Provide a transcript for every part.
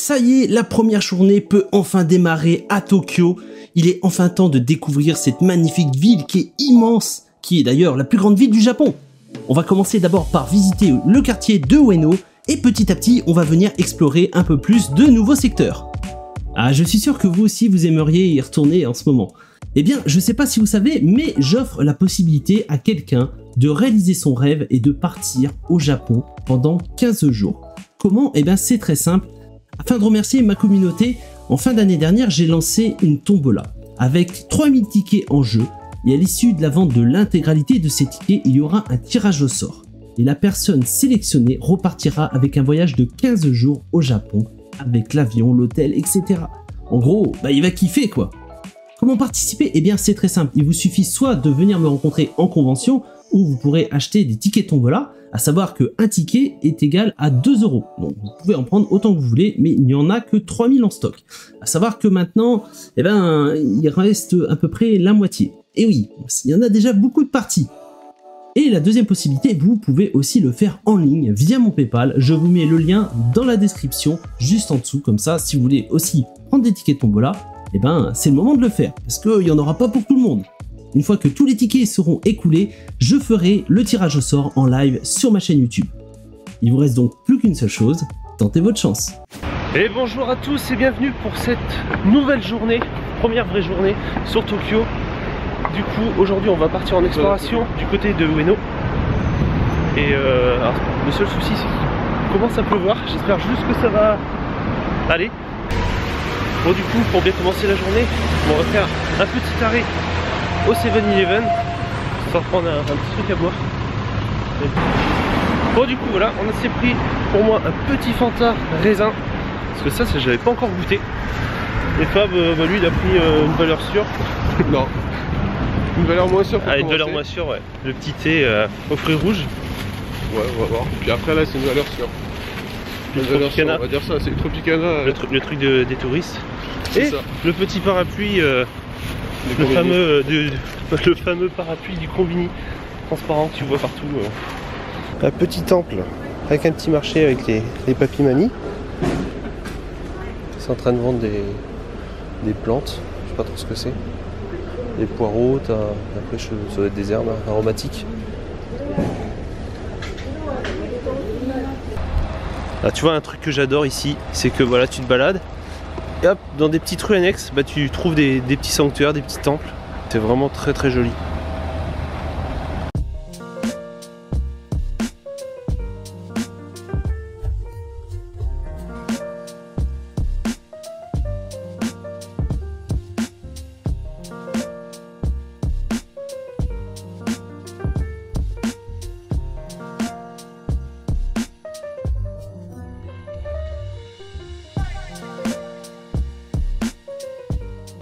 Ça y est, la première journée peut enfin démarrer à Tokyo. Il est enfin temps de découvrir cette magnifique ville qui est immense, qui est d'ailleurs la plus grande ville du Japon. On va commencer d'abord par visiter le quartier de Ueno et petit à petit, on va venir explorer un peu plus de nouveaux secteurs. Ah, je suis sûr que vous aussi vous aimeriez y retourner en ce moment. Eh bien, je sais pas si vous savez, mais j'offre la possibilité à quelqu'un de réaliser son rêve et de partir au Japon pendant 15 jours. Comment? Eh bien, c'est très simple. Afin de remercier ma communauté, en fin d'année dernière, j'ai lancé une tombola avec 3000 tickets en jeu et à l'issue de la vente de l'intégralité de ces tickets, il y aura un tirage au sort. Et la personne sélectionnée repartira avec un voyage de 15 jours au Japon avec l'avion, l'hôtel, etc. En gros, il va kiffer quoi. Comment participer? Eh bien, c'est très simple. Il vous suffit soit de venir me rencontrer en convention où vous pourrez acheter des tickets tombola, à savoir qu'un ticket est égal à 2 €. Donc vous pouvez en prendre autant que vous voulez, mais il n'y en a que 3000 en stock. À savoir que maintenant, il reste à peu près la moitié. Et oui, il y en a déjà beaucoup de parties. Et la deuxième possibilité, vous pouvez aussi le faire en ligne via mon PayPal. Je vous mets le lien dans la description, juste en dessous, comme ça, si vous voulez aussi prendre des tickets tombola, c'est le moment de le faire, parce qu'il n'y en aura pas pour tout le monde. Une fois que tous les tickets seront écoulés, je ferai le tirage au sort en live sur ma chaîne YouTube. Il vous reste donc plus qu'une seule chose, tentez votre chance. Et bonjour à tous et bienvenue pour cette nouvelle journée, première vraie journée sur Tokyo. Du coup, aujourd'hui on va partir en exploration du côté de Ueno. Et alors, le seul souci c'est qu'il commence à pleuvoir, j'espère juste que ça va aller. Bon, du coup, pour bien commencer la journée, on va faire un petit arrêt au 7-Eleven, sans prendre un petit truc à boire. Bon, du coup, voilà, on s'est pris pour moi un petit Fanta raisin, parce que ça j'avais pas encore goûté. Et Fab, lui, il a pris une valeur sûre. Non, une valeur moins sûre. Ah, une valeur moins sûre, ouais. Le petit thé aux fruits rouges. Ouais, on va voir. Puis après, là, c'est une valeur sûre. Une valeur sûre, on va dire ça, c'est Tropicana. Le truc des touristes. Et ça. Le petit parapluie, le fameux parapluie du Combini transparent que tu vois partout. Un petit temple avec un petit marché avec les papy-mamies. C'est en train de vendre des plantes, je sais pas trop ce que c'est. Des poireaux, après ça doit être des herbes aromatiques. Ah, tu vois, un truc que j'adore ici, c'est que voilà, tu te balades et hop, dans des petites rues annexes, tu trouves des petits sanctuaires, des petits temples. C'est vraiment très très joli.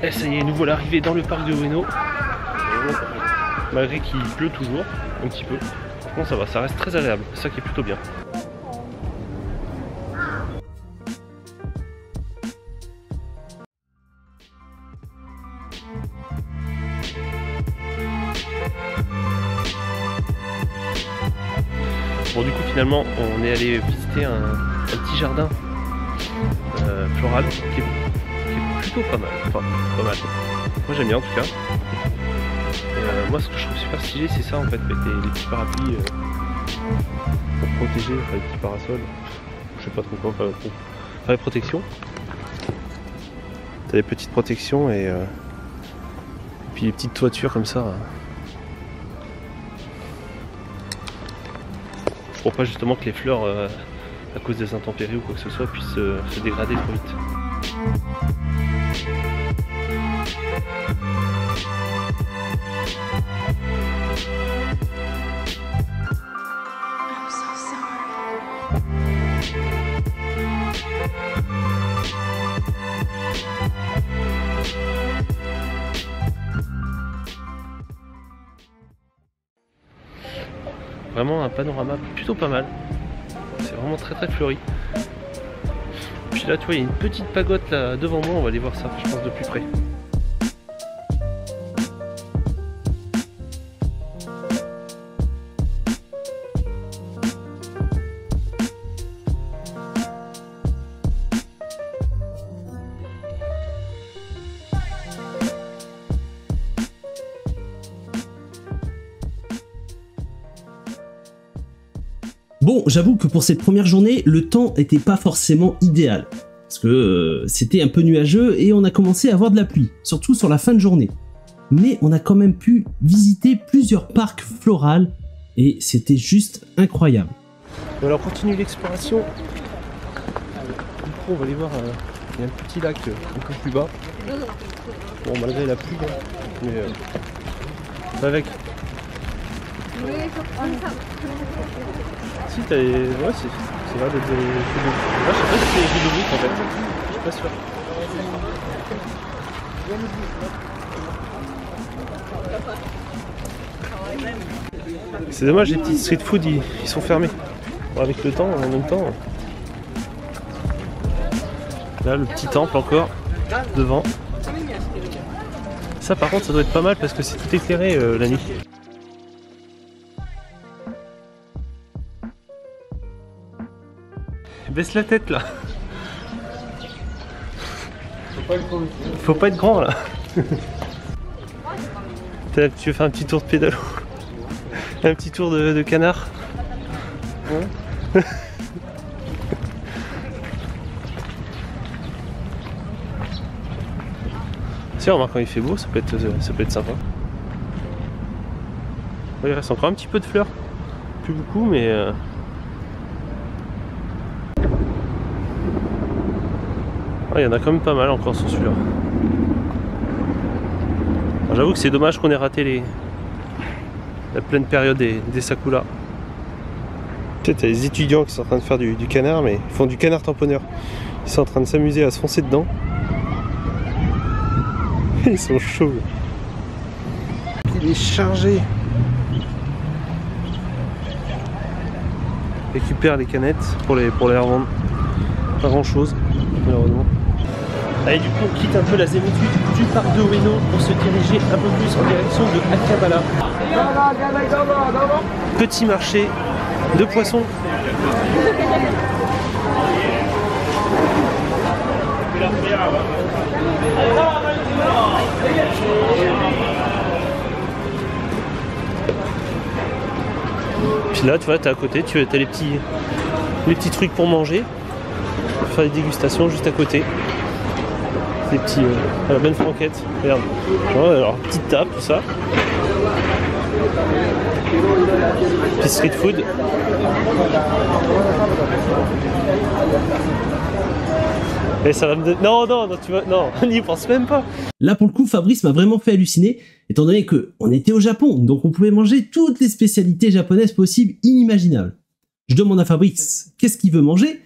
Et ça y est, nous voilà arrivés dans le parc de Ueno. Malgré qu'il pleut toujours, un petit peu. Franchement ça va, ça reste très agréable, c'est ça qui est plutôt bien. Bon, du coup finalement on est allé visiter un petit jardin floral qui est plutôt pas mal, enfin pas mal. Moi j'aime bien en tout cas. Et, moi ce que je trouve super stylé c'est ça en fait, avec les petits parapluies pour protéger, enfin les petits parasols, je sais pas trop quoi, pour faire les protections. T'as des petites protections et puis les petites toitures comme ça. Pour pas justement que les fleurs, à cause des intempéries ou quoi que ce soit, puissent se dégrader trop vite. Vraiment un panorama plutôt pas mal. C'est vraiment très très fleuri. Puis là tu vois il y a une petite pagode là devant moi, on va aller voir ça je pense de plus près. Bon, j'avoue que pour cette première journée, le temps était pas forcément idéal. Parce que c'était un peu nuageux et on a commencé à avoir de la pluie, surtout sur la fin de journée. Mais on a quand même pu visiter plusieurs parcs floraux et c'était juste incroyable. Alors on continue l'exploration. Du coup on va aller voir, il y a un petit lac un peu plus bas. Bon malgré la pluie, mais avec. Si t'as les... Ouais c'est là d'être des... je sais pas si c'est les jeux de briques en fait. Je suis pas sûr. C'est dommage, les petits street food ils sont fermés. Bon, avec le temps, en même temps. Là le petit temple encore, devant. Ça par contre ça doit être pas mal parce que c'est tout éclairé la nuit. Baisse la tête là. Faut pas être grand là. Tu veux faire un petit tour de pédalo? Un petit tour de canard? Ouais. Si remarque quand il fait beau ça peut être sympa. Il reste encore un petit peu de fleurs. Plus beaucoup mais... il y en a quand même pas mal encore sur celui-là. J'avoue que c'est dommage qu'on ait raté la pleine période des sakura. Tu sais, t'as les étudiants qui sont en train de faire du canard, mais ils font du canard tamponneur. Ils sont en train de s'amuser à se foncer dedans. Ils sont chauds. Il est chargé. Récupère les canettes pour les revendre. Pas grand chose, malheureusement. Allez, du coup on quitte un peu la zénitude du parc de Ueno pour se diriger un peu plus en direction de Akihabara. Petit marché de poissons. Puis là tu vois, t'es à côté, tu as les petits trucs pour manger. Faire des dégustations juste à côté. Des petits la belle franquette, regarde. Alors petite table, tout ça. Puis street food. Et ça va me donner... Non, tu vois, non, on n'y pense même pas. Là pour le coup, Fabrice m'a vraiment fait halluciner, étant donné qu'on était au Japon, donc on pouvait manger toutes les spécialités japonaises possibles, inimaginables. Je demande à Fabrice qu'est-ce qu'il veut manger,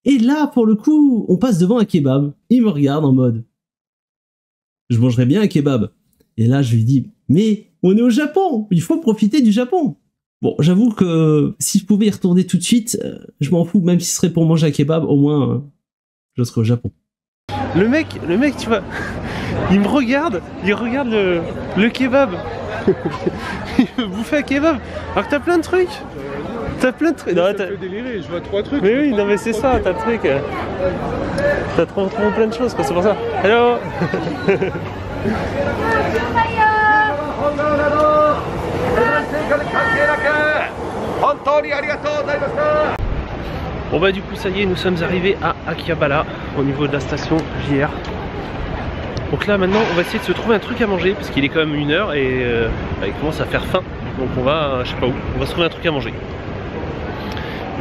et là pour le coup, on passe devant un kebab. Il me regarde en mode... Je mangerais bien un kebab. Et là, je lui dis, mais on est au Japon, il faut profiter du Japon. Bon, j'avoue que si je pouvais y retourner tout de suite, je m'en fous, même si ce serait pour manger un kebab, au moins, je serais au Japon. Le mec, tu vois, il me regarde, il regarde le kebab. Il veut bouffer un kebab. Alors que t'as plein de trucs. T'as plein de trucs. Non, t'as délirer, je vois 3 trucs. Mais oui, non mais c'est ça, t'as le truc. T'as trop plein de choses, quoi, c'est pour ça. Hello. Bon bah du coup ça y est, nous sommes arrivés à Akihabara au niveau de la station JR. Donc là maintenant on va essayer de se trouver un truc à manger parce qu'il est quand même 1h et il commence à faire faim. Donc on va, je sais pas où, on va se trouver un truc à manger.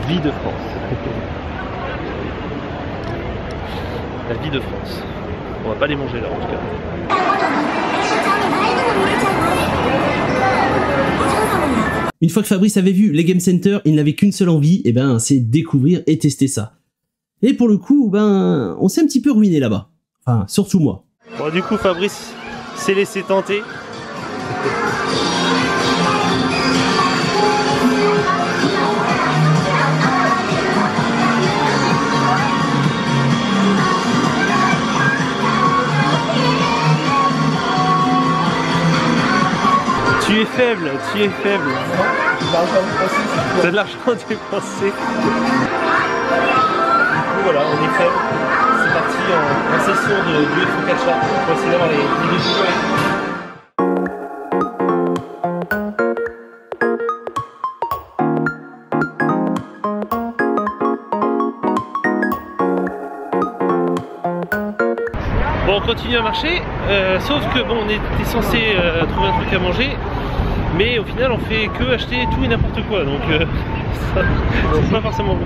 Vie de France. La vie de France. On va pas les manger là en tout cas. Une fois que Fabrice avait vu les Game Center, il n'avait qu'une seule envie, et ben c'est découvrir et tester ça. Et pour le coup, ben on s'est un petit peu ruiné là-bas. Enfin, surtout moi. Bon du coup Fabrice s'est laissé tenter. Tu es faible, tu es faible. T'as de l'argent dépensé. Du coup voilà, on est faible. C'est parti en session du FO Catcha pour essayer d'avoir les vidéos. on continue à marcher, sauf que bon, on était censé trouver un truc à manger, mais au final on fait que acheter tout et n'importe quoi, donc c'est pas forcément bon.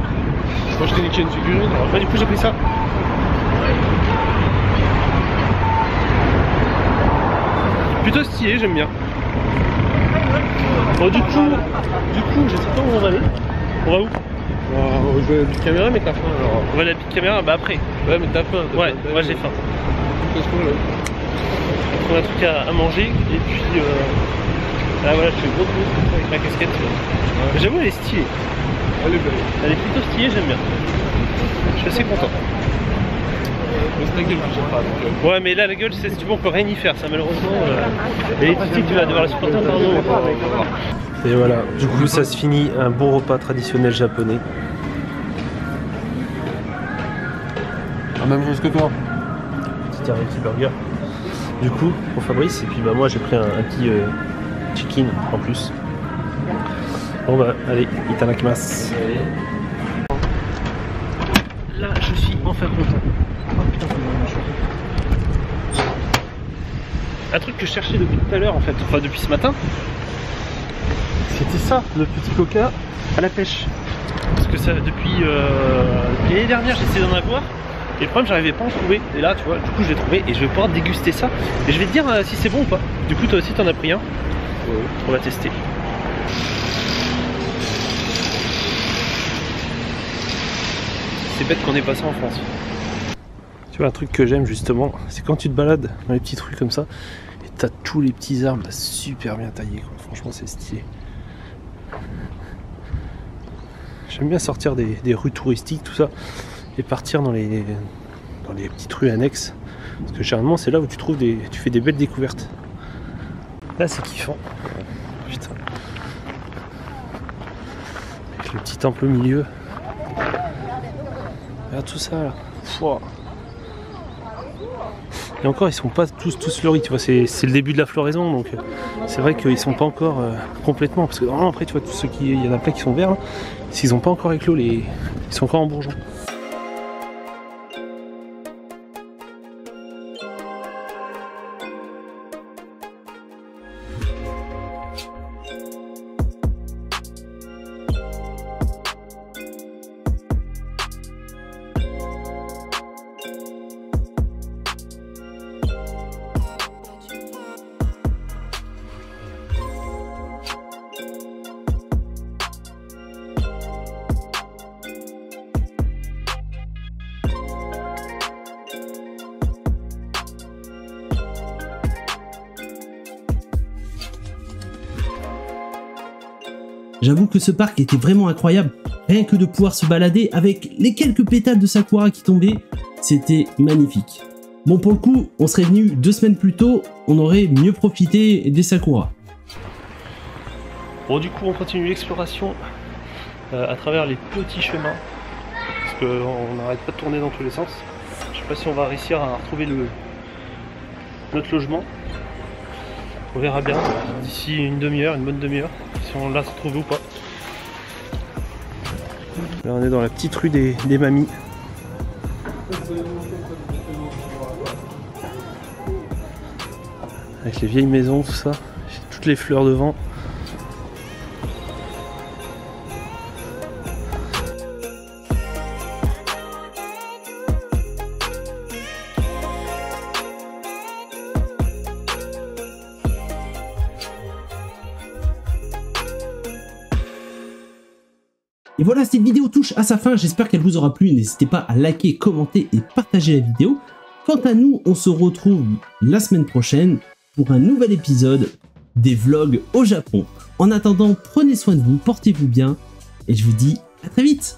Moi je t'ai niqué une figurine. Bah, du coup j'ai pris ça. Plutôt stylé, j'aime bien. Bon, du coup, je sais pas où on va aller. On va où? On va à la petite caméra, mais t'as faim alors. On va à la petite caméra, bah après. Ouais, mais t'as faim. Ouais, moi j'ai faim. Qu'est-ce qu'on a? On trouve un truc à manger, et puis là voilà, je fais gros coup avec ma casquette. Ouais. J'avoue, elle est stylée. Elle est belle. Elle est plutôt stylée, j'aime bien. Je suis assez content. C'est ta gueule, je sais pas. Donc, ouais, mais là, la gueule, c'est si tu veux, on peut rien y faire, ça malheureusement. L'électricité, tu vas devoir la supporter par nous. Et voilà, du coup, ça se finit un bon repas traditionnel japonais. la même chose que toi. Petit burger. Du coup, pour Fabrice, et puis bah, moi, j'ai pris un petit chicken en plus. Bon bah, allez, itadakimasu. Là, je suis enfin content. Oh putain, un truc que je cherchais depuis tout à l'heure en fait, enfin depuis ce matin, c'était ça, le petit coca à la pêche. Parce que ça, depuis l'année dernière, j'essayais d'en avoir, et le problème, j'arrivais pas à en trouver. Et là, tu vois, du coup, je l'ai trouvé et je vais pouvoir déguster ça. Et je vais te dire si c'est bon ou pas. Du coup, toi aussi, t'en as pris un. Ouais. On va tester. C'est bête qu'on ait pas ça en France. Tu vois, un truc que j'aime justement, c'est quand tu te balades dans les petits trucs comme ça, et t'as tous les petits arbres là, super bien taillés, quoi. Franchement c'est stylé. J'aime bien sortir des rues touristiques, tout ça, et partir dans les petites rues annexes, parce que généralement c'est là où tu trouves tu fais des belles découvertes. Là c'est kiffant. Putain. Avec le petit temple au milieu. Regarde tout ça là. Pouah. Et encore, ils sont pas tous fleuris, tu vois, c'est le début de la floraison, donc c'est vrai qu'ils sont pas encore complètement, parce que normalement après, tu vois, tous ceux il y en a plein qui sont verts, hein, s'ils ont pas encore éclos, ils sont encore en bourgeon. J'avoue que ce parc était vraiment incroyable, rien que de pouvoir se balader avec les quelques pétales de sakura qui tombaient, c'était magnifique. Bon, pour le coup, on serait venu 2 semaines plus tôt, on aurait mieux profité des sakura. Bon, du coup, on continue l'exploration à travers les petits chemins, parce qu'on n'arrête pas de tourner dans tous les sens. Je sais pas si on va réussir à retrouver notre logement. On verra bien d'ici une demi-heure, une bonne demi-heure, si on l'a retrouvé ou pas. Là on est dans la petite rue des mamies. Avec les vieilles maisons, tout ça, toutes les fleurs devant. Et voilà, cette vidéo touche à sa fin, j'espère qu'elle vous aura plu, n'hésitez pas à liker, commenter et partager la vidéo. Quant à nous, on se retrouve la semaine prochaine pour un nouvel épisode des vlogs au Japon. En attendant, prenez soin de vous, portez-vous bien, et je vous dis à très vite.